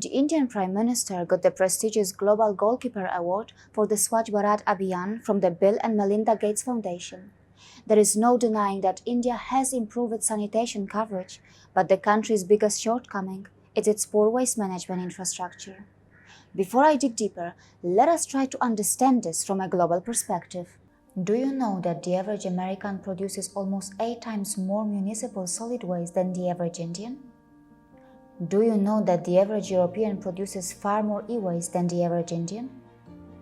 The Indian Prime Minister got the prestigious Global Goalkeeper Award for the Swachh Bharat Abhiyan from the Bill and Melinda Gates Foundation. There is no denying that India has improved its sanitation coverage, but the country's biggest shortcoming is its poor waste management infrastructure. Before I dig deeper, let us try to understand this from a global perspective. Do you know that the average American produces almost 8 times more municipal solid waste than the average Indian? Do you know that the average European produces far more e-waste than the average Indian?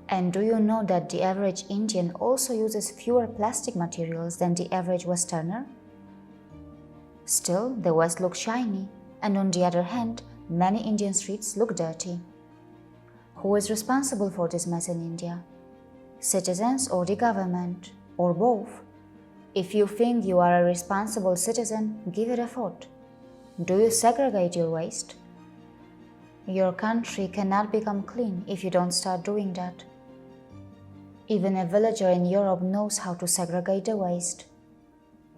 And do you know that the average Indian also uses fewer plastic materials than the average Westerner? Still, the West looks shiny, and on the other hand, many Indian streets look dirty. Who is responsible for this mess in India? Citizens or the government, or both? If you think you are a responsible citizen, give it a thought. Do you segregate your waste? Your country cannot become clean if you don't start doing that. Even a villager in Europe knows how to segregate the waste.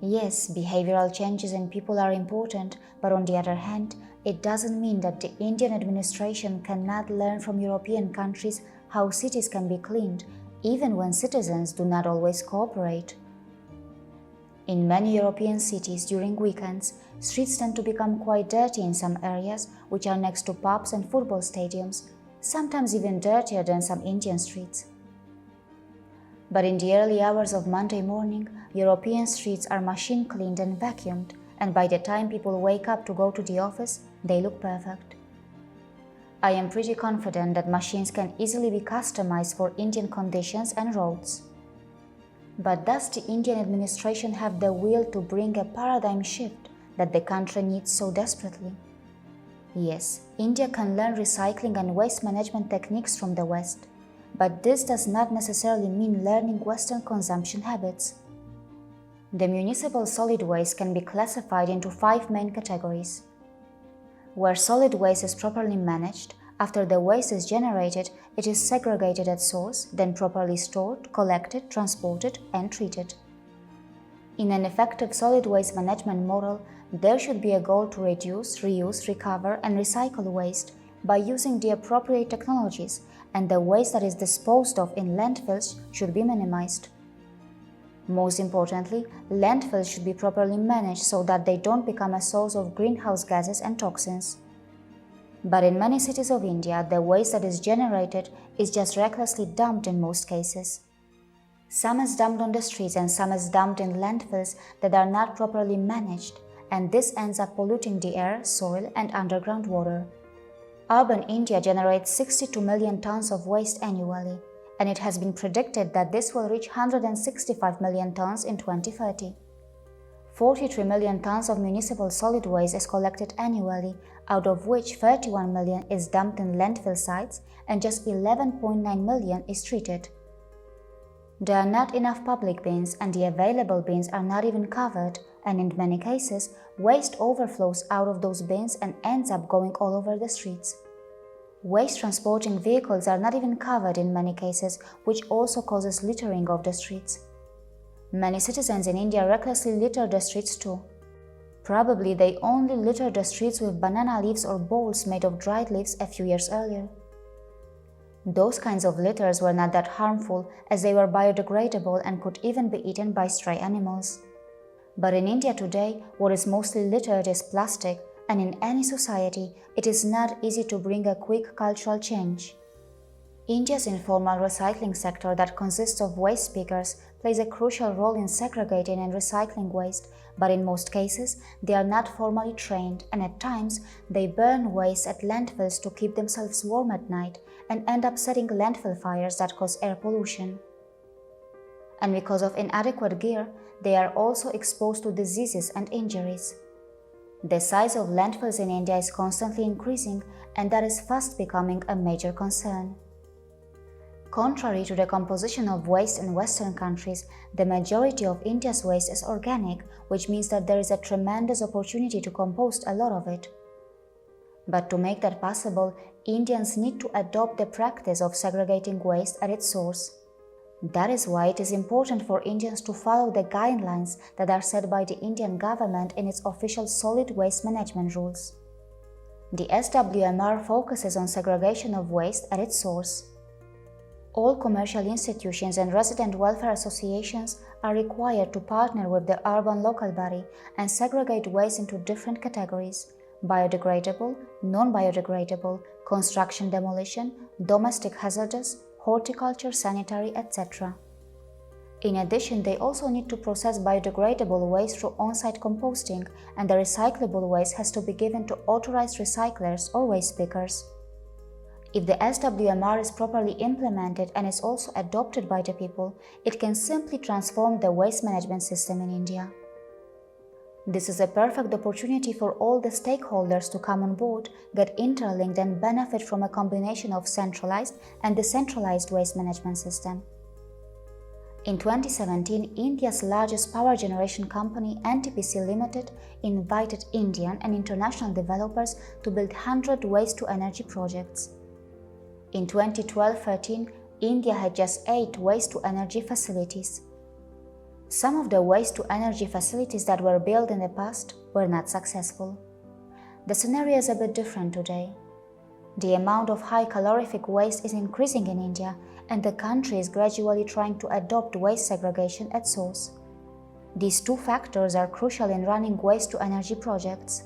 Yes, behavioral changes in people are important, but on the other hand, it doesn't mean that the Indian administration cannot learn from European countries how cities can be cleaned, even when citizens do not always cooperate. In many European cities during weekends, streets tend to become quite dirty in some areas which are next to pubs and football stadiums, sometimes even dirtier than some Indian streets. But in the early hours of Monday morning, European streets are machine cleaned and vacuumed, and by the time people wake up to go to the office, they look perfect. I am pretty confident that machines can easily be customized for Indian conditions and roads. But does the Indian administration have the will to bring a paradigm shift that the country needs so desperately? Yes, India can learn recycling and waste management techniques from the West, but this does not necessarily mean learning Western consumption habits. The municipal solid waste can be classified into 5 main categories. Where solid waste is properly managed, after the waste is generated, it is segregated at source, then properly stored, collected, transported, and treated. In an effective solid waste management model, there should be a goal to reduce, reuse, recover, and recycle waste by using the appropriate technologies, and the waste that is disposed of in landfills should be minimized. Most importantly, landfills should be properly managed so that they don't become a source of greenhouse gases and toxins. But in many cities of India, the waste that is generated is just recklessly dumped in most cases. Some is dumped on the streets and some is dumped in landfills that are not properly managed, and this ends up polluting the air, soil, and underground water. Urban India generates 62 million tons of waste annually, and it has been predicted that this will reach 165 million tons in 2030. 43 million tons of municipal solid waste is collected annually, out of which 31 million is dumped in landfill sites and just 11.9 million is treated. There are not enough public bins, and the available bins are not even covered, and in many cases, waste overflows out of those bins and ends up going all over the streets. Waste transporting vehicles are not even covered in many cases, which also causes littering of the streets. Many citizens in India recklessly litter the streets too. Probably they only littered the streets with banana leaves or bowls made of dried leaves a few years earlier. Those kinds of litters were not that harmful, as they were biodegradable and could even be eaten by stray animals. But in India today, what is mostly littered is plastic, and in any society, it is not easy to bring a quick cultural change. India's informal recycling sector that consists of waste pickers plays a crucial role in segregating and recycling waste, but in most cases, they are not formally trained, and at times, they burn waste at landfills to keep themselves warm at night and end up setting landfill fires that cause air pollution. And because of inadequate gear, they are also exposed to diseases and injuries. The size of landfills in India is constantly increasing, and that is fast becoming a major concern. Contrary to the composition of waste in Western countries, the majority of India's waste is organic, which means that there is a tremendous opportunity to compost a lot of it. But to make that possible, Indians need to adopt the practice of segregating waste at its source. That is why it is important for Indians to follow the guidelines that are set by the Indian government in its official solid waste management rules. The SWMR focuses on segregation of waste at its source. All commercial institutions and resident welfare associations are required to partner with the urban local body and segregate waste into different categories: biodegradable, non-biodegradable, construction demolition, domestic hazardous, horticulture, sanitary, etc. In addition, they also need to process biodegradable waste through on-site composting, and the recyclable waste has to be given to authorized recyclers or waste pickers. If the SWMR is properly implemented and is also adopted by the people, it can simply transform the waste management system in India. This is a perfect opportunity for all the stakeholders to come on board, get interlinked and benefit from a combination of centralized and decentralized waste management system. In 2017, India's largest power generation company, NTPC Limited, invited Indian and international developers to build 100 waste-to-energy projects. In 2012-13, India had just 8 waste-to-energy facilities. Some of the waste-to-energy facilities that were built in the past were not successful. The scenario is a bit different today. The amount of high calorific waste is increasing in India, and the country is gradually trying to adopt waste segregation at source. These two factors are crucial in running waste-to-energy projects.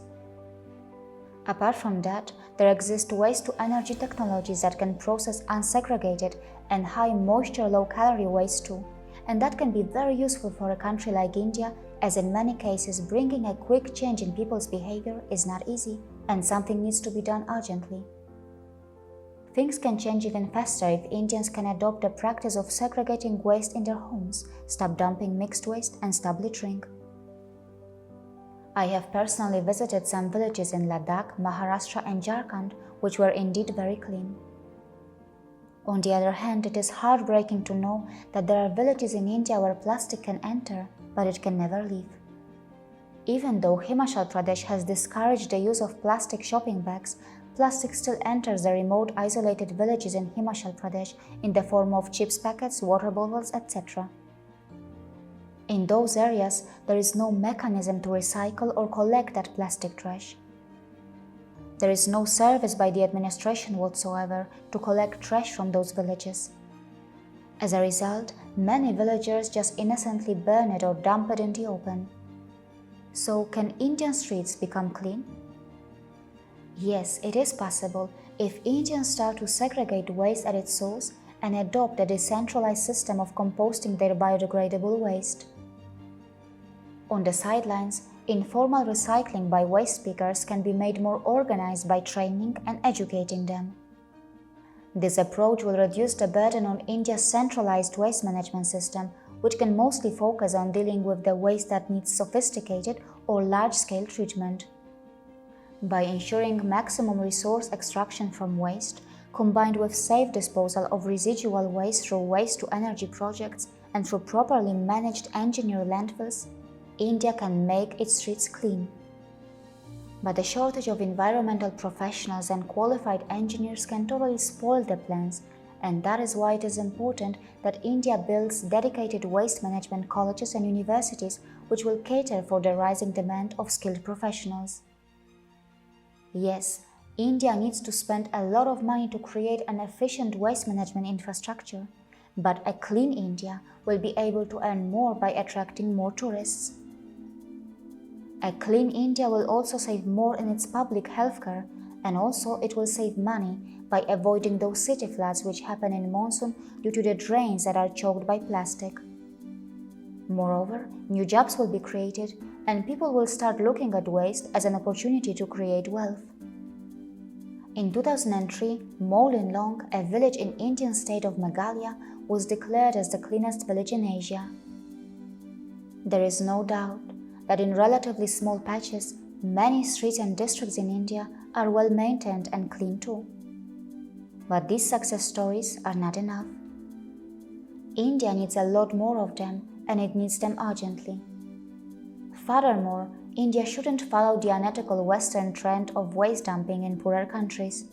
Apart from that, there exist waste-to-energy technologies that can process unsegregated and high moisture low-calorie waste too, and that can be very useful for a country like India, as in many cases bringing a quick change in people's behavior is not easy, and something needs to be done urgently. Things can change even faster if Indians can adopt the practice of segregating waste in their homes, stop dumping mixed waste, and stop littering. I have personally visited some villages in Ladakh, Maharashtra and Jharkhand, which were indeed very clean. On the other hand, it is heartbreaking to know that there are villages in India where plastic can enter, but it can never leave. Even though Himachal Pradesh has discouraged the use of plastic shopping bags, plastic still enters the remote isolated villages in Himachal Pradesh in the form of chips packets, water bottles, etc. In those areas, there is no mechanism to recycle or collect that plastic trash. There is no service by the administration whatsoever to collect trash from those villages. As a result, many villagers just innocently burn it or dump it in the open. So, can Indian streets become clean? Yes, it is possible if Indians start to segregate waste at its source and adopt a decentralized system of composting their biodegradable waste. On the sidelines, informal recycling by waste pickers can be made more organized by training and educating them. This approach will reduce the burden on India's centralized waste management system, which can mostly focus on dealing with the waste that needs sophisticated or large-scale treatment. By ensuring maximum resource extraction from waste, combined with safe disposal of residual waste through waste-to-energy projects and through properly managed engineered landfills, India can make its streets clean. But the shortage of environmental professionals and qualified engineers can totally spoil the plans, and that is why it is important that India builds dedicated waste management colleges and universities which will cater for the rising demand of skilled professionals. Yes, India needs to spend a lot of money to create an efficient waste management infrastructure, but a clean India will be able to earn more by attracting more tourists. A clean India will also save more in its public healthcare, and also it will save money by avoiding those city floods which happen in monsoon due to the drains that are choked by plastic. Moreover, new jobs will be created, and people will start looking at waste as an opportunity to create wealth. In 2003, Mawlyng, a village in Indian state of Meghalaya, was declared as the cleanest village in Asia. There is no doubt that in relatively small patches, many streets and districts in India are well maintained and clean too. But these success stories are not enough. India needs a lot more of them, and it needs them urgently. Furthermore, India shouldn't follow the unethical Western trend of waste dumping in poorer countries.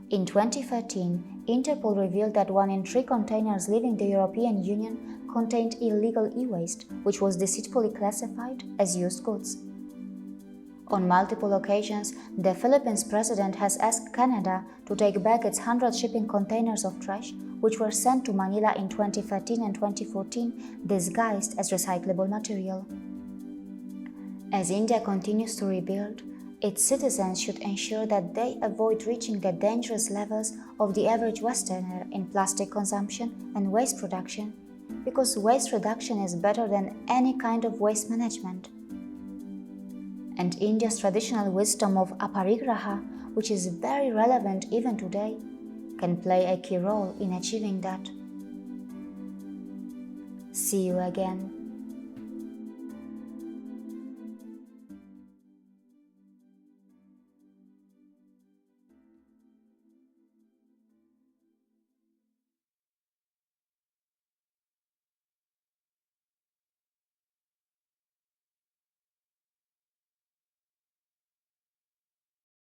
In 2013, Interpol revealed that 1 in 3 containers leaving the European Union contained illegal e-waste, which was deceitfully classified as used goods. On multiple occasions, the Philippines president has asked Canada to take back its 100 shipping containers of trash, which were sent to Manila in 2013 and 2014, disguised as recyclable material. As India continues to rebuild, its citizens should ensure that they avoid reaching the dangerous levels of the average Westerner in plastic consumption and waste production, because waste reduction is better than any kind of waste management. And India's traditional wisdom of aparigraha, which is very relevant even today, can play a key role in achieving that. See you again.